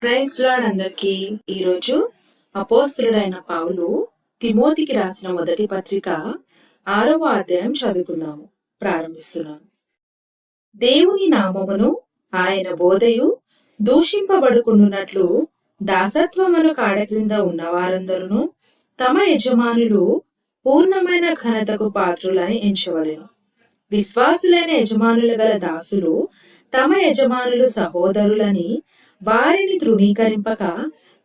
Praise lord అందరికీ. ఈరోజు అపోస్తలుడైన పౌలు తిమోతికి రాసిన మొదటి పత్రిక 6వ అధ్యాయం చదువుకుందాము. ప్రారంభిస్తున్నాను. దేవుని నామమును ఆయన బోధయు దూషింపబడుకుండునట్లు దాసత్వమును కాడ క్రింద ఉన్నవారందరూ తమ యజమానులు పూర్ణమైన ఘనతకు పాత్రులని ఎంచవలెను. విశ్వాసులైన యజమానులు గల దాసులు తమ యజమానులు సహోదరులని వారిని తృణీకరింపక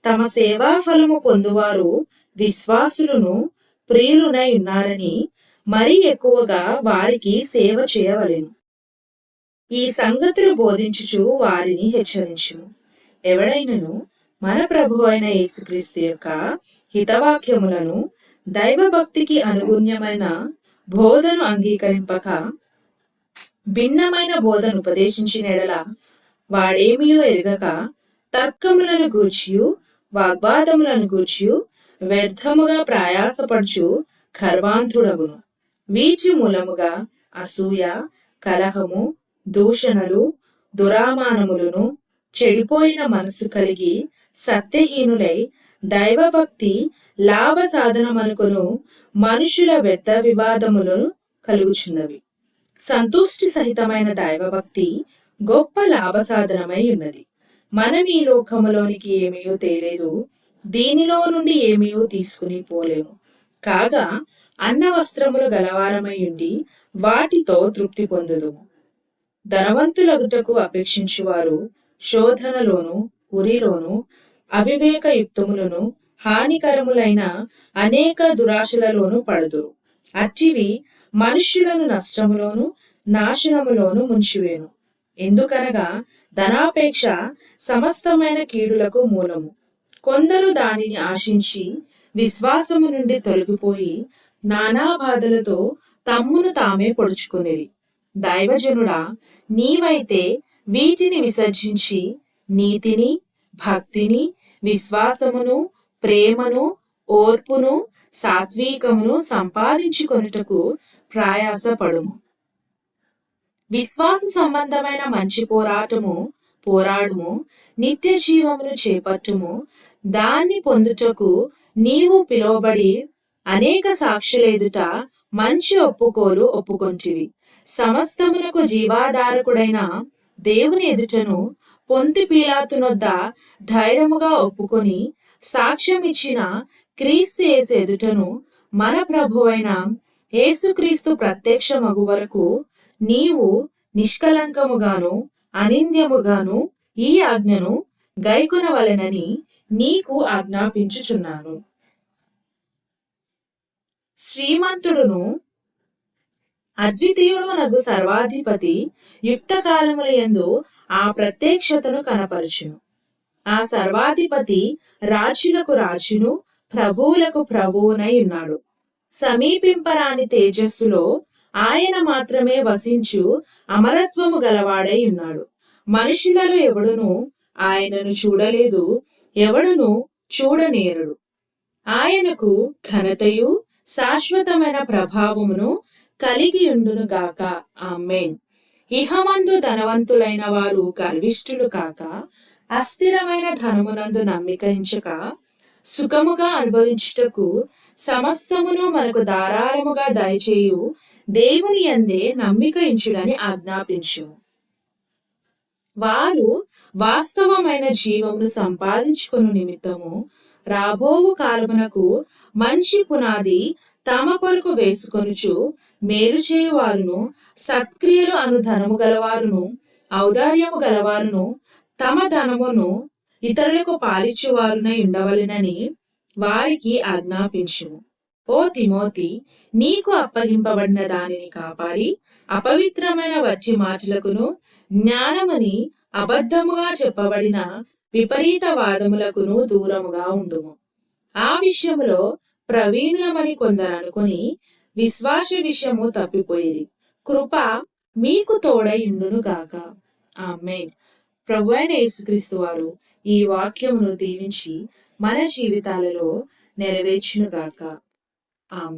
తమ సేవా ఫలము పొందువారు విశ్వాసులను ప్రియులునై ఉన్నారని మరీ ఎక్కువగా వారికి సేవ చేయవలెను. ఈ సంగతులు బోధించుచు వారిని హెచ్చరించుము. ఎవడైనను మన ప్రభు అయిన యేసుక్రీస్తు యొక్క హితవాక్యములను దైవభక్తికి అనుగుణ్యమైన బోధను అంగీకరింపక భిన్నమైన బోధను ఉపదేశించిన ఎడల వాడేమియో ఎరగక తర్కములను గూర్చియు వాగ్వాదములను గూర్చియు వ్యర్థముగా ప్రయాసపడుచు గర్వాంతుడగును. వీచి మూలముగా అసూయ, కలహము, దూషణలు, దురామానములను, చెడిపోయిన మనసు కలిగి సత్యహీనులై దైవభక్తి లాభ సాధనమనుకొను మనుషుల వ్యర్థ వివాదములను కలుగుచున్నవి. సంతుష్టి సహితమైన దైవభక్తి గొప్ప లాభ సాధనమై ఉన్నది. మనం ఈ లోకములోనికి ఏమీయో తేలేదు, దీనిలో నుండి ఏమీయో తీసుకుని పోలేము. కాగా అన్న వస్త్రములు గలవారమై ఉండి వాటితో తృప్తి పొందుదుము. ధనవంతులగుటకు అపేక్షించువారు శోధనలోను, ఉరిలోను, అవివేకయుక్తములను, హానికరములైన అనేక దురాశలలోను పడుదురు. అట్టివి మనుష్యులను నష్టములోను, నాశనములోను ముంచివేను. ఎందుకనగా ధనాపేక్ష సమస్తమైన కీడులకు మూలము. కొందరు దానిని ఆశించి విశ్వాసము నుండి తొలగిపోయి నానా బాధలతో తమ్మును తామే పొడుచుకొనిరి. దైవజనుడా, నీవైతే వీటిని విసర్జించి నీతిని, భక్తిని, విశ్వాసమును, ప్రేమను, ఓర్పును, సాత్వికమును సంపాదించుకొనుటకు ప్రయాసపడుము. విశ్వాస సంబంధమైన మంచి పోరాడుము. నిత్య జీవమును చేపట్టుము. దాన్ని పొందుటకు నీవు పిలువబడి అనేక సాక్షులెదుట మంచి ఒప్పుకోలు ఒప్పుకొంటివి. సమస్తమునకు జీవాధారకుడైన దేవుని ఎదుటను పొంతి పీలాతునొద్ద ధైర్యముగా ఒప్పుకొని సాక్ష్యం ఇచ్చిన క్రీస్తు యేసు ఎదుటను మన ప్రభువైన యేసుక్రీస్తు ప్రత్యక్షమగు వరకు నీవు నిష్కలంకముగాను అనింద్యముగాను ఈ ఆజ్ఞను గైకొనవలెనని నీకు ఆజ్ఞాపించుచున్నాను. శ్రీమంతుడును అద్వితీయుడు నగు సర్వాధిపతి యుక్త కాలములయందు ఆ ప్రత్యక్షతను కనపరచును. ఆ సర్వాధిపతి రాజులకు రాజును, ప్రభువులకు ప్రభువునై ఉన్నాడు. సమీపింపరాని తేజస్సులో ఆయన మాత్రమే వసించు అమరత్వము గలవాడై ఉన్నాడు. మనుషులలో ఎవడును ఆయనను చూడలేదు, ఎవడును చూడనేరడు. ఆయనకు ఘనతయు శాశ్వతమైన ప్రభావమును కలిగి ఉండును గాక. ఆమేన్. ఇహమందు ధనవంతులైన వారు గర్విష్ఠులు కాక, అస్థిరమైన ధనమునందు నమ్మిక ఉంచక, సుఖముగా అనుభవించుటకు సమస్తమును మనకు ధారాళముగా దయచేయు దేవుని యందే నమ్మిక ఉంచుడని ఆజ్ఞాపించు. వారు వాస్తవమైన జీవమును సంపాదించుకొను నిమిత్తము రాబోవు కాలమునకు మంచి పునాది తమ కొరకు వేసుకొనుచు మేలు చేయువారును, సత్క్రియలు అను ధనము గలవారును, ఔదార్యము గలవారును, తమ ధనమును ఇతరులకు పాలిచ్చువారునై ఉండవలెనని వారికి ఆజ్ఞాపించుము. ఓ తిమోతి, నీకు అప్పగింపబడిన దానిని కాపాడి అపవిత్రమైన వట్టి మాటలకును, జ్ఞానమని అబద్ధముగా చెప్పబడిన విపరీత వాదములకును దూరముగా ఉండుము. ఆ విషయములో ప్రవీణులమని కొందరు అనుకొని విశ్వాస విషయము తప్పిపోయిరి. కృప మీకు తోడై ఉండును గాక. ఆమేన్. ప్రభువైన యేసుక్రీస్తు వారు ఈ వాక్యమును దీవించి మన జీవితాలలో నెరవేర్చును గాక. ఆమేన్.